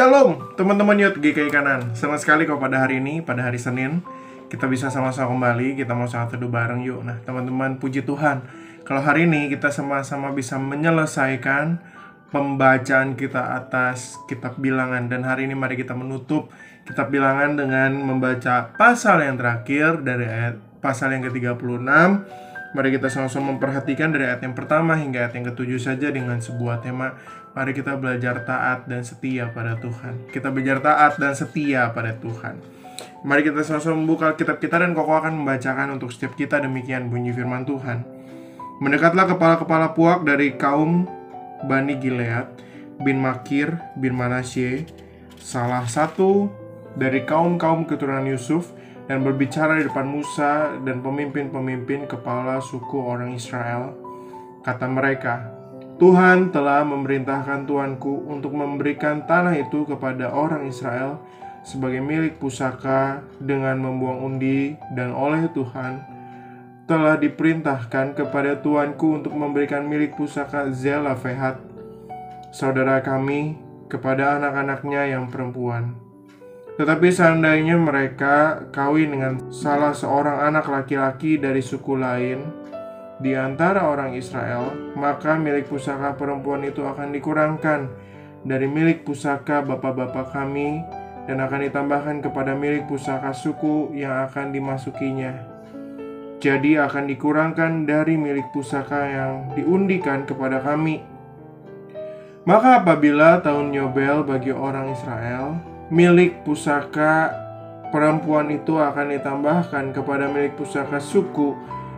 Shalom teman-teman Youth GKI Kanan. Senang sekali kalau pada hari ini, pada hari Senin, kita bisa sama-sama kembali. Kita mau saat teduh bareng yuk. Nah teman-teman, puji Tuhan, kalau hari ini kita sama-sama bisa menyelesaikan pembacaan kita atas kitab Bilangan. Dan hari ini mari kita menutup kitab Bilangan dengan membaca pasal yang terakhir dari ayat pasal yang ke-36. Mari kita sama-sama memperhatikan dari ayat yang pertama hingga ayat yang ke-7 saja dengan sebuah tema. Mari kita belajar taat dan setia pada Tuhan. Kita belajar taat dan setia pada Tuhan. Mari kita sama-sama membuka kitab kita dan Koko akan membacakan untuk setiap kita. Demikian bunyi firman Tuhan. Mendekatlah kepala-kepala puak dari kaum Bani Gilead, bin Makir, bin Manasye, salah satu dari kaum-kaum keturunan Yusuf, dan berbicara di depan Musa dan pemimpin-pemimpin kepala suku orang Israel. Kata mereka, Tuhan telah memerintahkan tuanku untuk memberikan tanah itu kepada orang Israel sebagai milik pusaka dengan membuang undi, dan oleh Tuhan telah diperintahkan kepada tuanku untuk memberikan milik pusaka Zelafehat, saudara kami, kepada anak-anaknya yang perempuan. Tetapi seandainya mereka kawin dengan salah seorang anak laki-laki dari suku lain di antara orang Israel, maka milik pusaka perempuan itu akan dikurangkan dari milik pusaka bapak-bapak kami dan akan ditambahkan kepada milik pusaka suku yang akan dimasukinya. Jadi akan dikurangkan dari milik pusaka yang diundikan kepada kami. Maka apabila tahun Yobel bagi orang Israel, milik pusaka perempuan itu akan ditambahkan kepada milik pusaka suku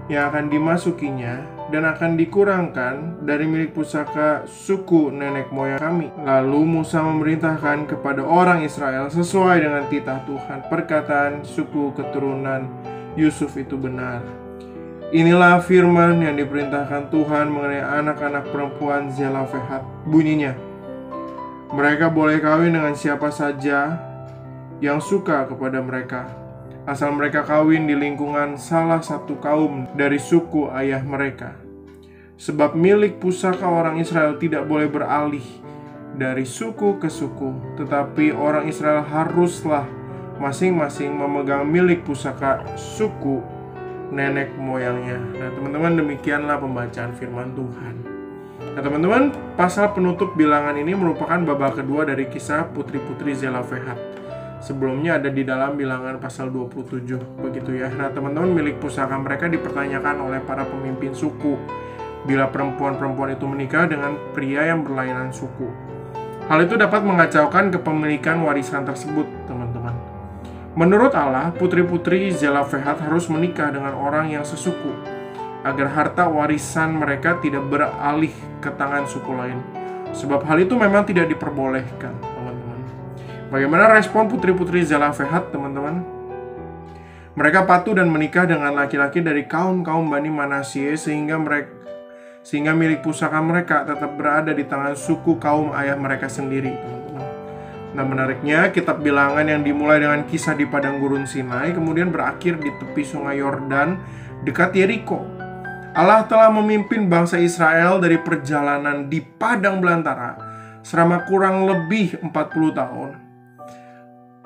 yang akan dimasukinya dan akan dikurangkan dari milik pusaka suku nenek moyang kami. Lalu Musa memerintahkan kepada orang Israel sesuai dengan titah Tuhan, perkataan suku keturunan Yusuf itu benar. Inilah firman yang diperintahkan Tuhan mengenai anak-anak perempuan Zelafehat. Bunyinya, mereka boleh kawin dengan siapa saja yang suka kepada mereka, asal mereka kawin di lingkungan salah satu kaum dari suku ayah mereka. Sebab milik pusaka orang Israel tidak boleh beralih dari suku ke suku, tetapi orang Israel haruslah masing-masing memegang milik pusaka suku nenek moyangnya. Nah teman-teman, demikianlah pembacaan firman Tuhan. Nah teman-teman, pasal penutup Bilangan ini merupakan babak kedua dari kisah putri-putri Zelafehat. Sebelumnya ada di dalam Bilangan pasal 27, begitu ya. Nah teman-teman, milik pusaka mereka dipertanyakan oleh para pemimpin suku bila perempuan-perempuan itu menikah dengan pria yang berlainan suku. Hal itu dapat mengacaukan kepemilikan warisan tersebut, teman-teman. Menurut Allah, putri-putri Zelafehat harus menikah dengan orang yang sesuku agar harta warisan mereka tidak beralih ke tangan suku lain. Sebab hal itu memang tidak diperbolehkan, teman-teman. Bagaimana respon putri-putri Zelafehat, teman-teman? Mereka patuh dan menikah dengan laki-laki dari kaum-kaum Bani Manasye sehingga milik pusaka mereka tetap berada di tangan suku kaum ayah mereka sendiri, teman-teman. Nah menariknya, kitab Bilangan yang dimulai dengan kisah di padang gurun Sinai kemudian berakhir di tepi sungai Yordan dekat Yeriko. Allah telah memimpin bangsa Israel dari perjalanan di padang belantara selama kurang lebih 40 tahun.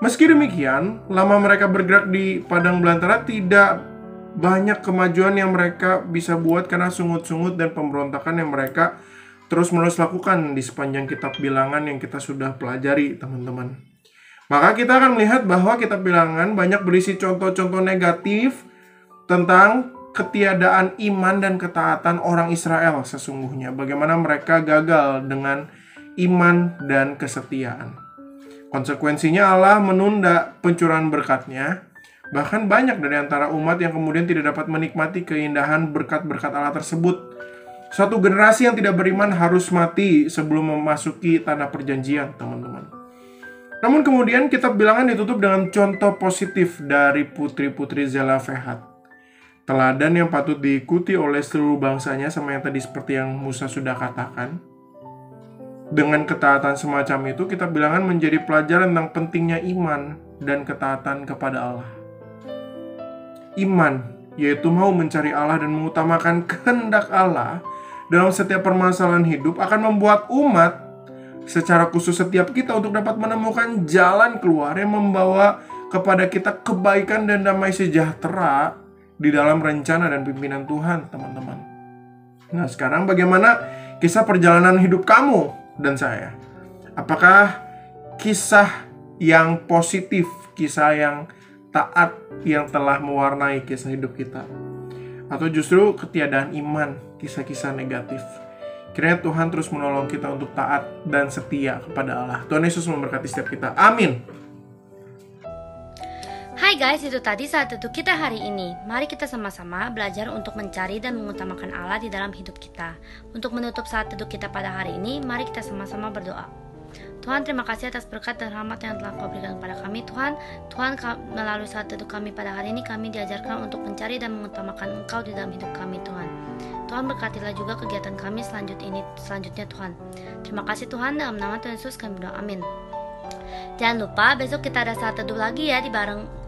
Meski demikian, lama mereka bergerak di padang belantara, tidak banyak kemajuan yang mereka bisa buat karena sungut-sungut dan pemberontakan yang mereka terus-menerus lakukan di sepanjang kitab Bilangan yang kita sudah pelajari, teman-teman. Maka kita akan melihat bahwa kitab Bilangan banyak berisi contoh-contoh negatif tentang ketiadaan iman dan ketaatan orang Israel sesungguhnya. Bagaimana mereka gagal dengan iman dan kesetiaan. Konsekuensinya Allah menunda pencurahan berkat-Nya. Bahkan banyak dari antara umat yang kemudian tidak dapat menikmati keindahan berkat-berkat Allah tersebut. Suatu generasi yang tidak beriman harus mati sebelum memasuki tanah perjanjian, teman-teman. Namun kemudian kitab Bilangan ditutup dengan contoh positif dari putri-putri Zelafehat. Teladan yang patut diikuti oleh seluruh bangsanya, sama yang tadi seperti yang Musa sudah katakan. Dengan ketaatan semacam itu, kitab Bilangan menjadi pelajaran tentang pentingnya iman dan ketaatan kepada Allah. Iman, yaitu mau mencari Allah dan mengutamakan kehendak Allah dalam setiap permasalahan hidup, akan membuat umat secara khusus setiap kita untuk dapat menemukan jalan keluar yang membawa kepada kita kebaikan dan damai sejahtera di dalam rencana dan pimpinan Tuhan, teman-teman. Nah, sekarang bagaimana kisah perjalanan hidup kamu dan saya? Apakah kisah yang positif, kisah yang taat yang telah mewarnai kisah hidup kita? Atau justru ketiadaan iman, kisah-kisah negatif? Kiranya Tuhan terus menolong kita untuk taat dan setia kepada Allah. Tuhan Yesus memberkati setiap kita. Amin. Hai guys, itu tadi saat teduh kita hari ini. Mari kita sama-sama belajar untuk mencari dan mengutamakan Allah di dalam hidup kita. Untuk menutup saat teduh kita pada hari ini, mari kita sama-sama berdoa. Tuhan, terima kasih atas berkat dan rahmat yang telah Kau berikan kepada kami, Tuhan. Tuhan, melalui saat teduh kami pada hari ini, kami diajarkan untuk mencari dan mengutamakan Engkau di dalam hidup kami, Tuhan. Tuhan, berkatilah juga kegiatan kami selanjutnya, Tuhan. Terima kasih Tuhan, dalam nama Tuhan Yesus kami berdoa, amin. Jangan lupa besok kita ada saat teduh lagi ya di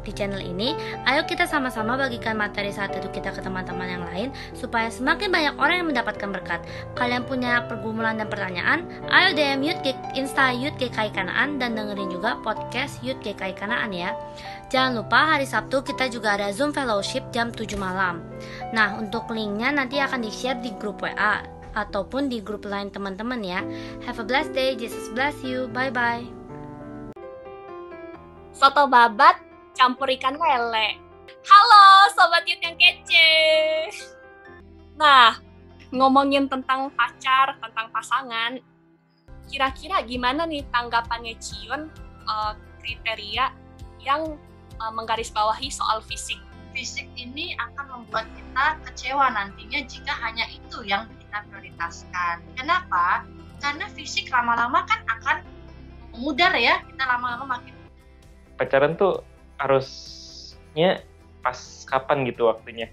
channel ini. Ayo kita sama-sama bagikan materi saat teduh kita ke teman-teman yang lain supaya semakin banyak orang yang mendapatkan berkat. Kalian punya pergumulan dan pertanyaan, ayo DM Insta Youth GKI Kanaan dan dengerin juga podcast Youth GKI Kanaan ya. Jangan lupa hari Sabtu kita juga ada Zoom Fellowship jam 7 malam. Nah, untuk linknya nanti akan di-share di grup WA ataupun di grup lain teman-teman ya. Have a blessed day, Jesus bless you, bye-bye. Soto babat campur ikan lele. Halo Sobat Youth yang kece. Nah, ngomongin tentang pacar, tentang pasangan, kira-kira gimana nih tanggapannya Cion kriteria yang menggarisbawahi soal fisik? Fisik ini akan membuat kita kecewa nantinya jika hanya itu yang kita prioritaskan. Kenapa? Karena fisik lama-lama kan akan memudar ya, kita lama-lama makin. Pacaran tuh harusnya pas kapan gitu waktunya?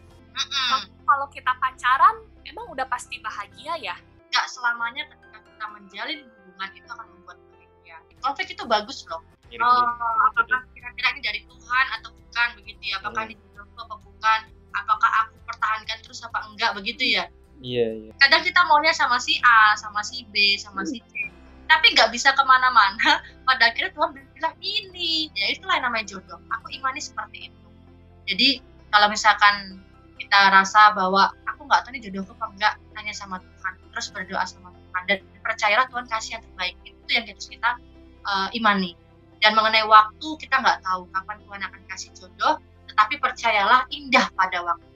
Kalau kita pacaran, emang udah pasti bahagia ya? Gak selamanya ketika kita menjalin hubungan itu akan membuat bahagia. Konflik itu bagus loh. Apakah kira-kira ini dari Tuhan atau bukan begitu ya? Apakah ini jodohku apa bukan? Apakah aku pertahankan terus apa enggak begitu ya? Iya. Kadang kita maunya sama si A, sama si B, sama si C. Tapi nggak bisa kemana-mana, pada akhirnya Tuhan bilang ini, ya itulah yang namanya jodoh. Aku imani seperti itu. Jadi kalau misalkan kita rasa bahwa aku nggak tahu ini jodohku apa enggak, tanya sama Tuhan, terus berdoa sama Tuhan, dan percayalah Tuhan kasih yang terbaik. Itu yang harus kita imani. Dan mengenai waktu, kita nggak tahu kapan Tuhan akan kasih jodoh, tetapi percayalah indah pada waktu.